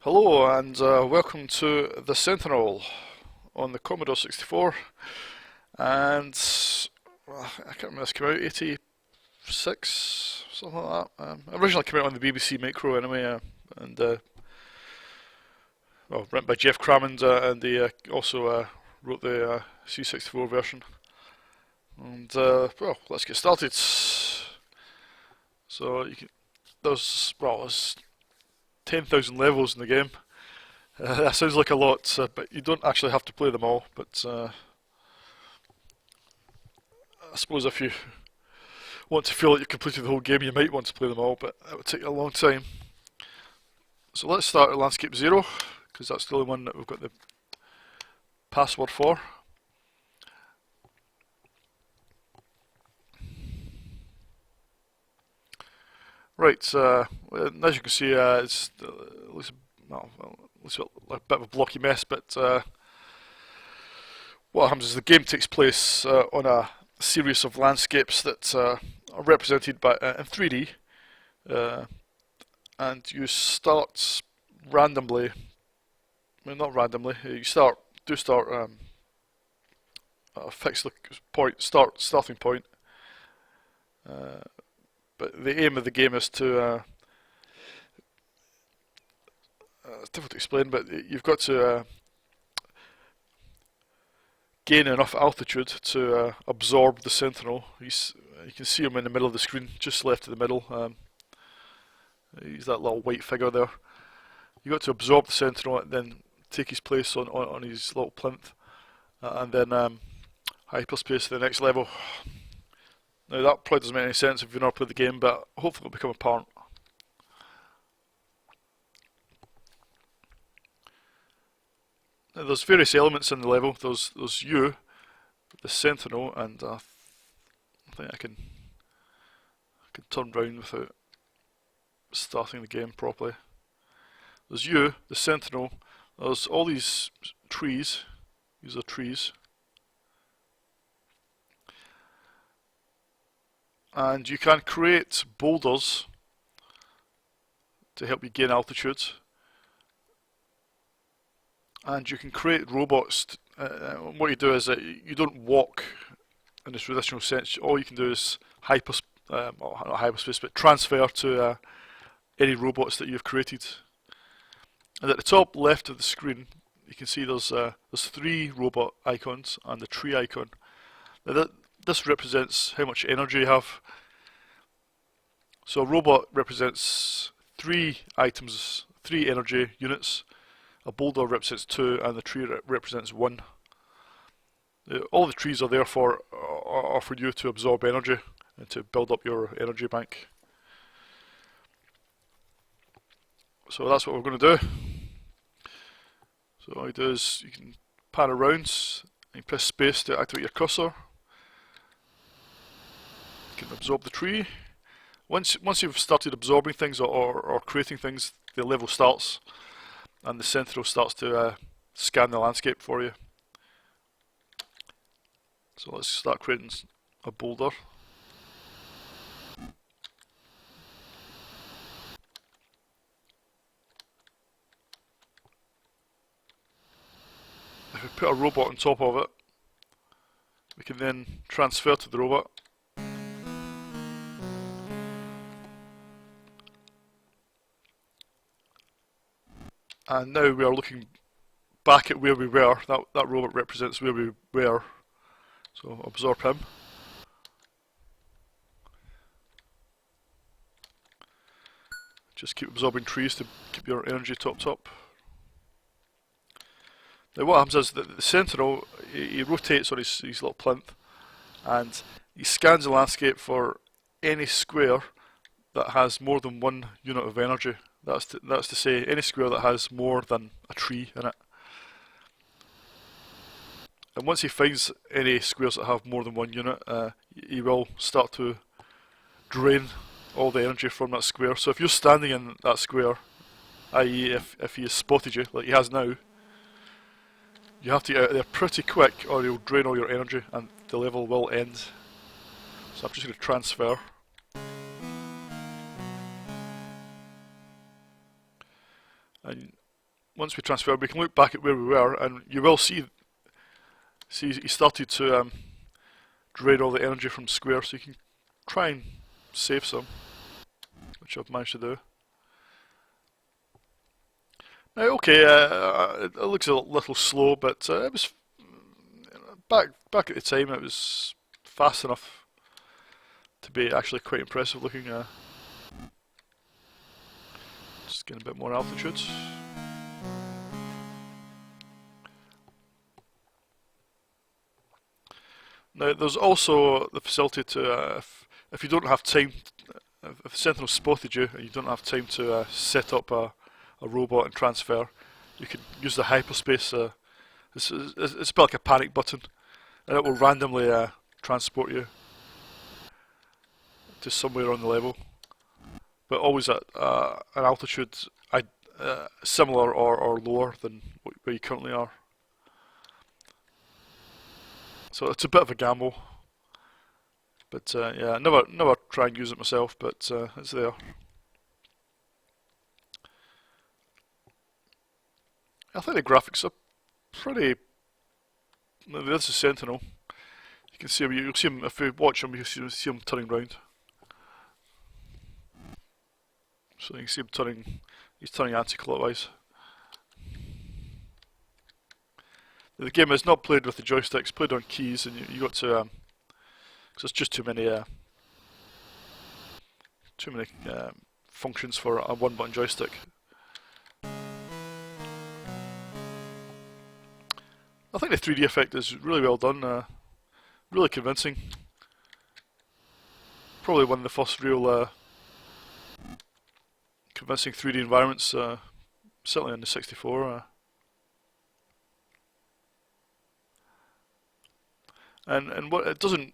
Hello and welcome to the Sentinel on the Commodore 64 and I can't remember, this came out 86, something like that. Originally came out on the BBC Micro anyway, and written by Jeff Crammond, and they also wrote the C64 version. And well, let's get started. So there's 10,000 levels in the game. That sounds like a lot, but you don't actually have to play them all. But I suppose if you want to feel like you've completed the whole game, you might want to play them all, but that would take a long time. So let's start at Landscape 0, because that's the only one that we've got the password for. Right, as you can see, it looks like a bit of a blocky mess, but what happens is the game takes place on a series of landscapes that are represented by in 3D, and you start randomly. Well, not randomly. You start a fixed starting point. But the aim of the game is to it's difficult to explain, but you've got to gain enough altitude to absorb the Sentinel. You can see him in the middle of the screen, just left of the middle. He's that little white figure there. You've got to absorb the Sentinel and then take his place on his little plinth, and then hyperspace to the next level. Now that probably doesn't make any sense if you've never played the game, but hopefully it'll become apparent. Now there's various elements in the level. There's you, the Sentinel, and I think I can turn round without starting the game properly. There's you, the Sentinel. There's all these trees. These are trees. And you can create boulders to help you gain altitude. And you can create robots. What you do is that you don't walk in the traditional sense. All you can do is not hyperspace, but transfer to any robots that you've created. And at the top left of the screen, you can see there's 3 robot icons and the tree icon. Now this represents how much energy you have. So a robot represents 3 items, 3 energy units. A boulder represents 2, and the tree represents 1. All the trees are there for you to absorb energy and to build up your energy bank. So that's what we're going to do. So all you do is you can pan around, and you press space to activate your cursor. You can absorb the tree. Once you've started absorbing things or creating things, the level starts, and the Sentinel starts to scan the landscape for you. So let's start creating a boulder. If we put a robot on top of it, we can then transfer to the robot. And now we are looking back at where we were. That robot represents where we were. So absorb him. Just keep absorbing trees to keep your energy topped up. Now what happens is that the Sentinel, he rotates on his little plinth, and he scans the landscape for any square that has more than 1 unit of energy. That's to say, any square that has more than a tree in it. And once he finds any squares that have more than 1 unit, he will start to drain all the energy from that square. So if you're standing in that square, i.e. if he has spotted you, like he has now, you have to get out there pretty quick or he'll drain all your energy and the level will end. So I'm just going to transfer. And once we transfer, we can look back at where we were, and you will see he started to drain all the energy from square, so you can try and save some, which I've managed to do. Now, okay, it looks a little slow, but it was back at the time. It was fast enough to be actually quite impressive looking. Just getting a bit more altitude. Now, there's also the facility to, if you don't have time, if the Sentinel spotted you and you don't have time to set up a robot and transfer, you can use the hyperspace. It's a bit like a panic button, and it will randomly transport you to somewhere on the level, but always at an altitude similar or lower than where you currently are. So it's a bit of a gamble, but yeah, never try and use it myself, but it's there. I think the graphics are pretty. This is Sentinel. You can see him. You'll see him if you watch him. You see him turning round. So you can see him turning. He's turning anti-clockwise. The game is not played with the joysticks, played on keys, and you got to, because there's just too many functions for a one-button joystick. I think the 3D effect is really well done, really convincing. Probably one of the first real convincing 3D environments, certainly on the 64. And what it doesn't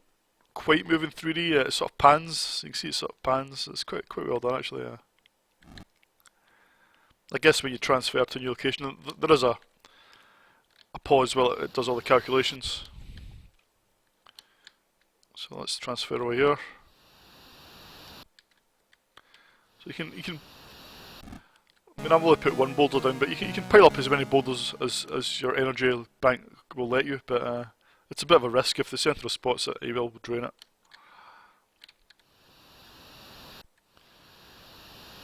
quite move in 3D, it sort of pans. You can see it sort of pans. It's quite well done actually. I guess when you transfer to a new location, there is a pause while it does all the calculations. So let's transfer over here. So you can. I mean, I've only put one boulder down, but you can pile up as many boulders as your energy bank will let you. But it's a bit of a risk. If the Sentinel spots it, he will drain it.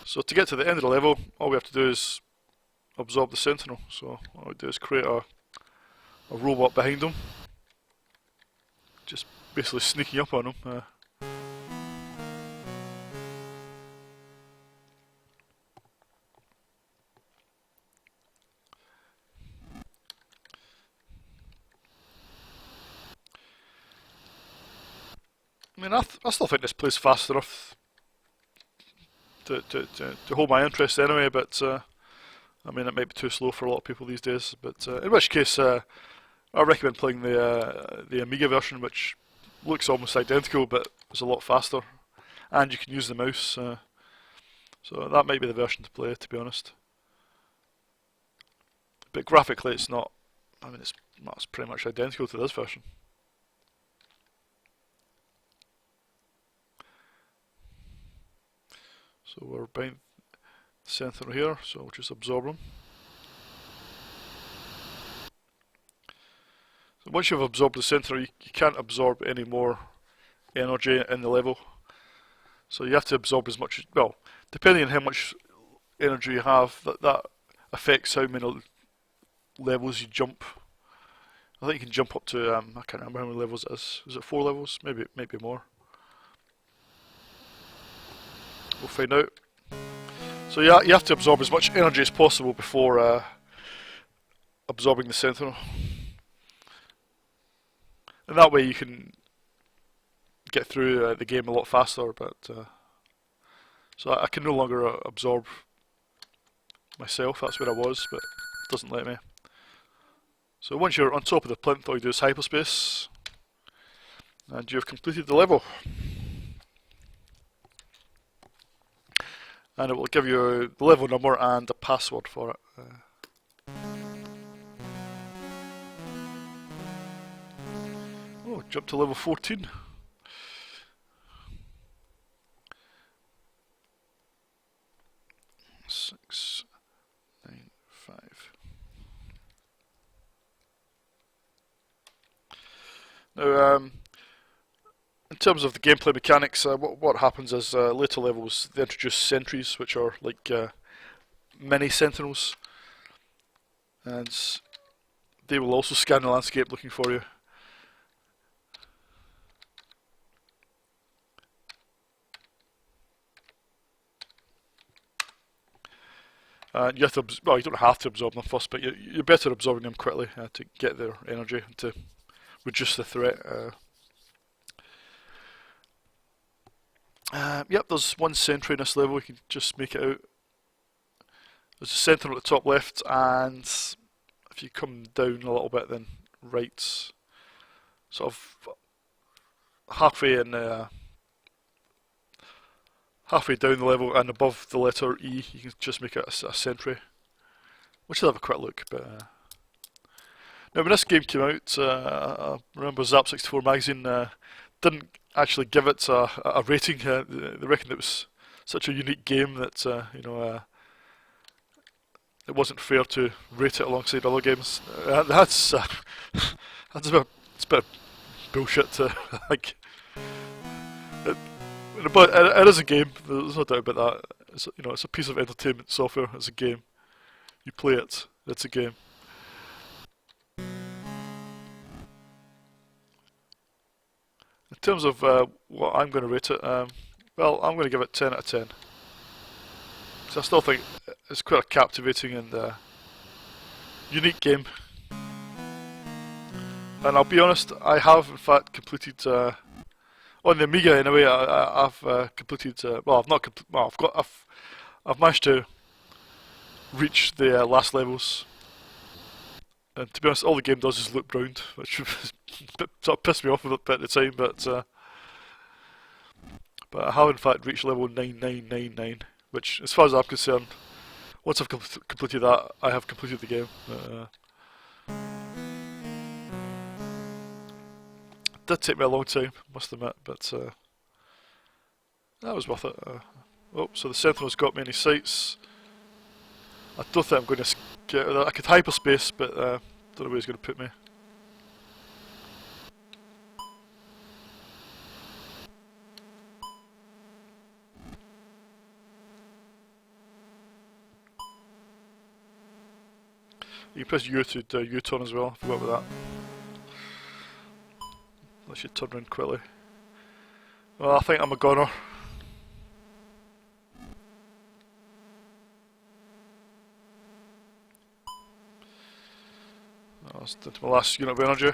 So to get to the end of the level, all we have to do is absorb the Sentinel. So what we do is create a robot behind him, just basically sneaking up on him. I mean, I still think this plays fast enough to hold my interest anyway, but I mean, it might be too slow for a lot of people these days. But in which case, I recommend playing the Amiga version, which looks almost identical, but is a lot faster, and you can use the mouse. So that might be the version to play, to be honest. But graphically, it's not. I mean, it's pretty much identical to this version. So we're behind the Sentinel here, so we'll just absorb them. So once you've absorbed the Sentinel, you can't absorb any more energy in the level. So you have to absorb as much, well, depending on how much energy you have, that affects how many levels you jump. I think you can jump up to, I can't remember how many levels it is. Is it 4 levels? Maybe more. We'll find out. So yeah, you have to absorb as much energy as possible before absorbing the Sentinel. And that way you can get through the game a lot faster, but so I can no longer absorb myself. That's where I was, but it doesn't let me. So once you're on top of the plinth, all you do is hyperspace, and you've completed the level. And it will give you the level number and a password for it. Oh, jump to level 14. Six, 9, 5. Now, in terms of the gameplay mechanics, what happens is later levels they introduce sentries, which are like mini sentinels, and they will also scan the landscape looking for you. You have to, well, you don't have to absorb them first, but you're better absorbing them quickly to get their energy and to reduce the threat. Yep, there's one sentry in this level. You can just make it out. There's a sentinel at the top left, and if you come down a little bit, then right, sort of halfway down the level and above the letter E, you can just make it a sentry. Which will have a quick look, but now when this game came out, I remember C64 magazine didn't actually give it a rating. They reckoned it was such a unique game that it wasn't fair to rate it alongside other games. That's a bit of bullshit to like. But it is a game. There's no doubt about that. It's a piece of entertainment software. It's a game. You play it. It's a game. In terms of what I'm going to rate it, well, I'm going to give it 10 out of 10. So I still think it's quite a captivating and unique game. And I'll be honest, I have in fact completed on the Amiga anyway. I've completed. Well, I've not. Well, I've managed to reach the last levels. And to be honest, all the game does is loop round, which sort of pissed me off a bit at the time. But I have in fact reached level 9999, which, as far as I'm concerned, once I've completed that, I have completed the game. It did take me a long time, must admit, but that was worth it. Oh, so the Sentinel's got me in his sights. I don't think I'm going to get that. I could hyperspace, but don't know where he's going to put me. You can press U to do U-turn as well. I forgot about that. Unless you turn around quickly. Well, I think I'm a goner. That's into my last unit of energy.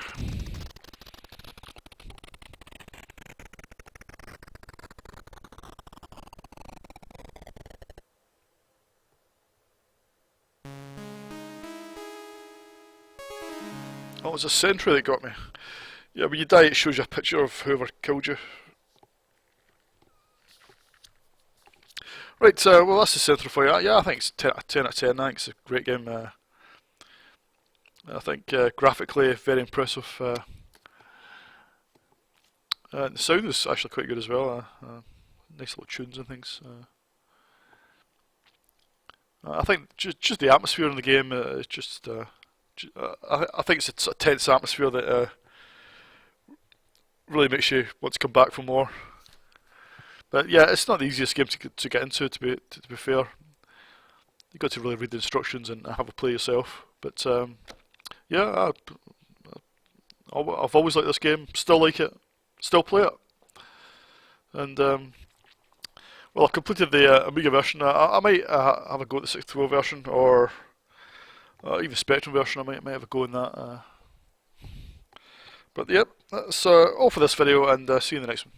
Oh, it was a sentry that got me. Yeah, when you die it shows you a picture of whoever killed you. Right, well that's the Sentinel for you. Yeah, I think it's 10 out of 10. I think it's a great game. I think graphically very impressive. The sound is actually quite good as well. Nice little tunes and things. I think just the atmosphere in the game is just. I think it's a tense atmosphere that really makes you want to come back for more. But yeah, it's not the easiest game to get into. To be fair, you've got to really read the instructions and have a play yourself. But yeah, I've always liked this game. Still like it. Still play it. And well, I completed the Amiga version. I might have a go at the 64 version, or even Spectrum version. I might have a go in that. But yep, that's all for this video, and see you in the next one.